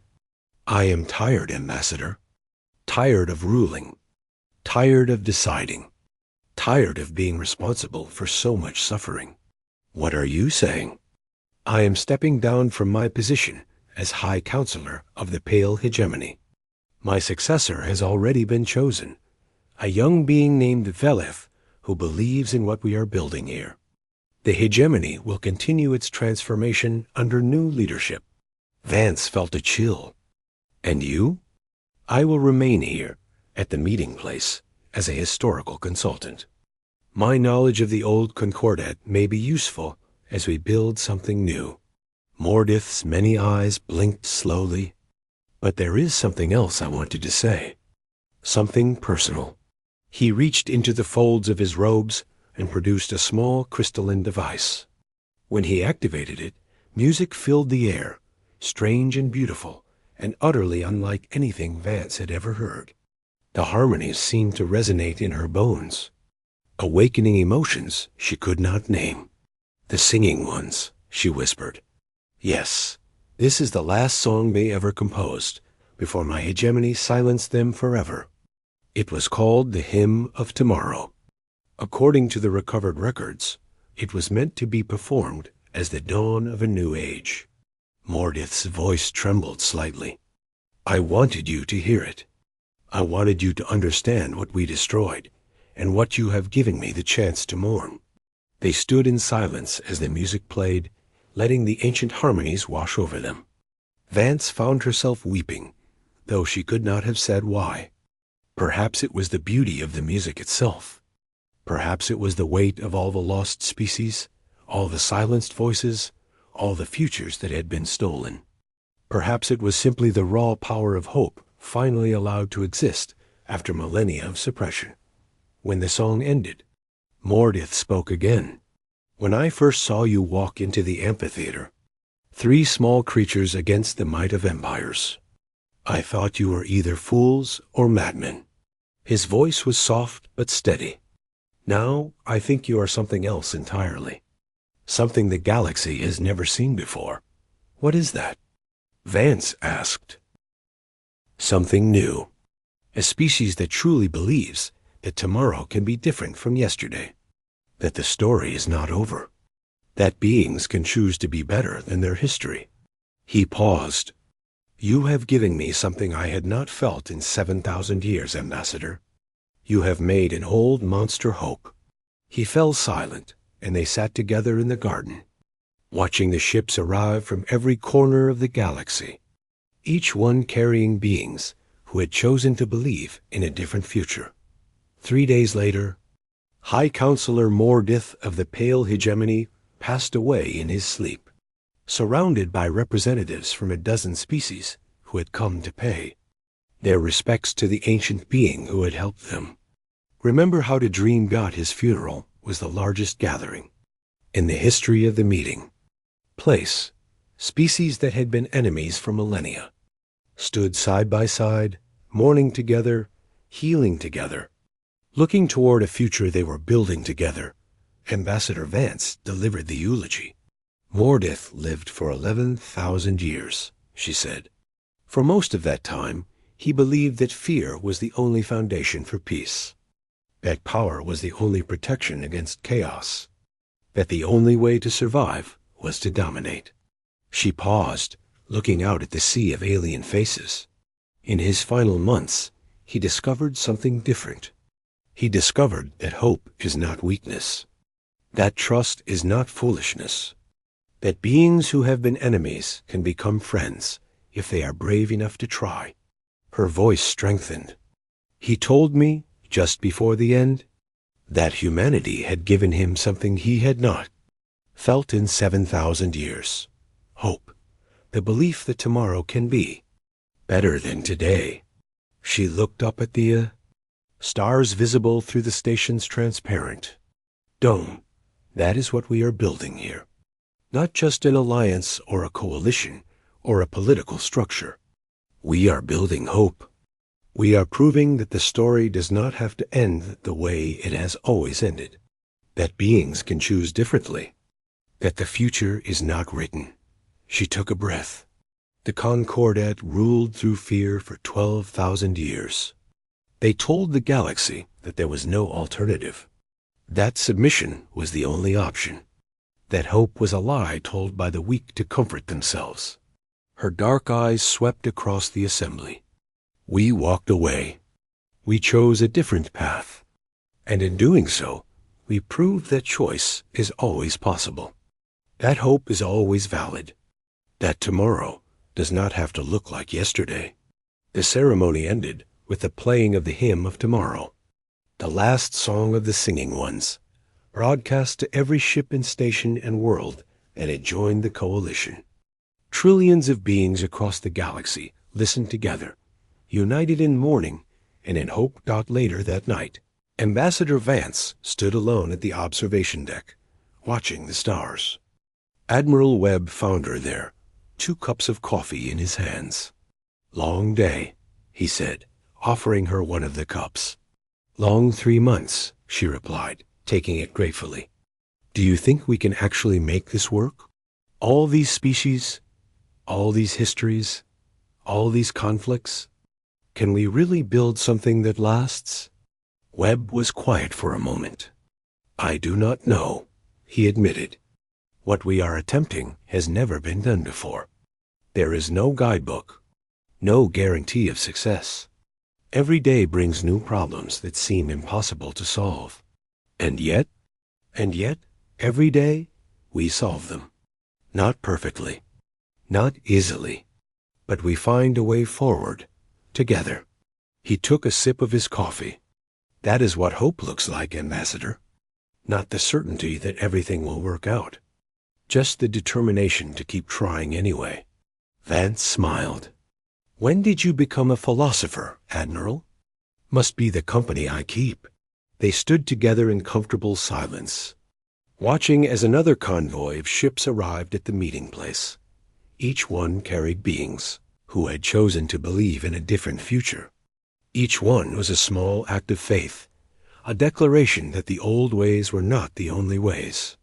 I am tired, Ambassador. Tired of ruling. Tired of deciding. Tired of being responsible for so much suffering. What are you saying? I am stepping down from my position as High Counselor of the Pale Hegemony. My successor has already been chosen, a young being named Velith, who believes in what we are building here. The hegemony will continue its transformation under new leadership. Vance felt a chill. And you? I will remain here, at the meeting place, as a historical consultant. My knowledge of the old Concordat may be useful as we build something new. Mordith's many eyes blinked slowly. But there is something else I wanted to say. Something personal. He reached into the folds of his robes and produced a small crystalline device. When he activated it, music filled the air, strange and beautiful, and utterly unlike anything Vance had ever heard. The harmonies seemed to resonate in her bones, awakening emotions she could not name. The Singing Ones, she whispered. Yes, this is the last song they ever composed, before my hegemony silenced them forever. It was called the Hymn of Tomorrow. According to the recovered records, it was meant to be performed as the dawn of a new age. Mordith's voice trembled slightly. I wanted you to hear it. I wanted you to understand what we destroyed, and what you have given me the chance to mourn. They stood in silence as the music played, letting the ancient harmonies wash over them. Vance found herself weeping, though she could not have said why. Perhaps it was the beauty of the music itself. Perhaps it was the weight of all the lost species, all the silenced voices, all the futures that had been stolen. Perhaps it was simply the raw power of hope finally allowed to exist after millennia of suppression. When the song ended, Mordith spoke again. When I first saw you walk into the amphitheater, 3 small creatures against the might of empires, I thought you were either fools or madmen. His voice was soft but steady. Now I think you are something else entirely. Something the galaxy has never seen before. What is that? Vance asked. Something new. A species that truly believes that tomorrow can be different from yesterday. That the story is not over. That beings can choose to be better than their history. He paused. You have given me something I had not felt in 7,000 years, Ambassador. You have made an old monster hope. He fell silent, and they sat together in the garden, watching the ships arrive from every corner of the galaxy, each one carrying beings who had chosen to believe in a different future. 3 days later, High Counselor Mordith of the Pale Hegemony passed away in his sleep, surrounded by representatives from a dozen species who had come to pay their respects to the ancient being who had helped them. Remember how the Dream God his funeral was the largest gathering in the history of the meeting. Place, species that had been enemies for millennia, stood side by side, mourning together, healing together, looking toward a future they were building together. Ambassador Vance delivered the eulogy. Mordith lived for 11,000 years, she said. For most of that time, he believed that fear was the only foundation for peace, that power was the only protection against chaos, that the only way to survive was to dominate. She paused, looking out at the sea of alien faces. In his final months, he discovered something different. He discovered that hope is not weakness, that trust is not foolishness, that beings who have been enemies can become friends if they are brave enough to try. Her voice strengthened. He told me, just before the end, that humanity had given him something he had not felt in 7,000 years. Hope, the belief that tomorrow can be better than today. She looked up at the stars visible through the station's transparent dome. That is what we are building here. Not just an alliance or a coalition or a political structure. We are building hope. We are proving that the story does not have to end the way it has always ended, that beings can choose differently, that the future is not written. She took a breath. The Concordat ruled through fear for 12,000 years. They told the galaxy that there was no alternative, that submission was the only option, that hope was a lie told by the weak to comfort themselves. Her dark eyes swept across the assembly. We walked away. We chose a different path. And in doing so, we proved that choice is always possible. That hope is always valid. That tomorrow does not have to look like yesterday. The ceremony ended with the playing of the Hymn of Tomorrow, the last song of the Singing Ones, broadcast to every ship and station and world that had joined the coalition. Trillions of beings across the galaxy listened together, united in mourning and in hope. Later that night, Ambassador Vance stood alone at the observation deck, watching the stars. Admiral Webb found her there, 2 cups of coffee in his hands. Long day, he said, offering her one of the cups. Long 3 months, she replied, taking it gratefully. Do you think we can actually make this work? All these species, all these histories, All these conflicts? Can we really build something that lasts? Webb was quiet for a moment. I do not know, he admitted. What we are attempting has never been done before. There is no guidebook, no guarantee of success. Every day brings new problems that seem impossible to solve. And yet, every day, we solve them. Not perfectly, not easily, but we find a way forward, together. He took a sip of his coffee. That is what hope looks like, Ambassador. Not the certainty that everything will work out, just the determination to keep trying anyway. Vance smiled. When did you become a philosopher, Admiral? Must be the company I keep. They stood together in comfortable silence, watching as another convoy of ships arrived at the meeting place. Each one carried beings who had chosen to believe in a different future. Each one was a small act of faith, a declaration that the old ways were not the only ways.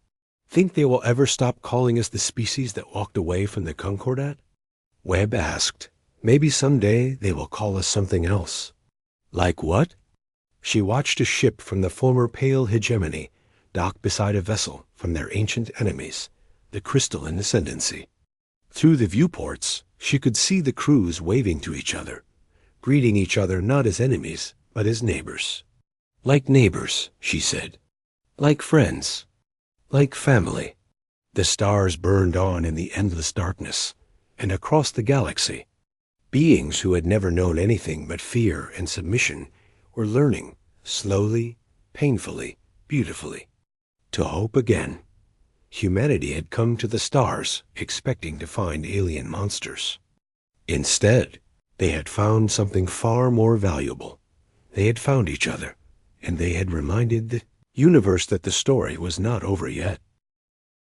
Think they will ever stop calling us the species that walked away from the Concordat? Webb asked. Maybe someday they will call us something else. Like what? She watched a ship from the former Pale Hegemony dock beside a vessel from their ancient enemies, the Crystalline Ascendancy. Through the viewports, she could see the crews waving to each other, greeting each other not as enemies, but as neighbors. Like neighbors, she said. Like friends. Like family. The stars burned on in the endless darkness, and across the galaxy, beings who had never known anything but fear and submission were learning, slowly, painfully, beautifully, to hope again. Humanity had come to the stars expecting to find alien monsters. Instead, they had found something far more valuable. They had found each other, and they had reminded the universe that the story was not over yet.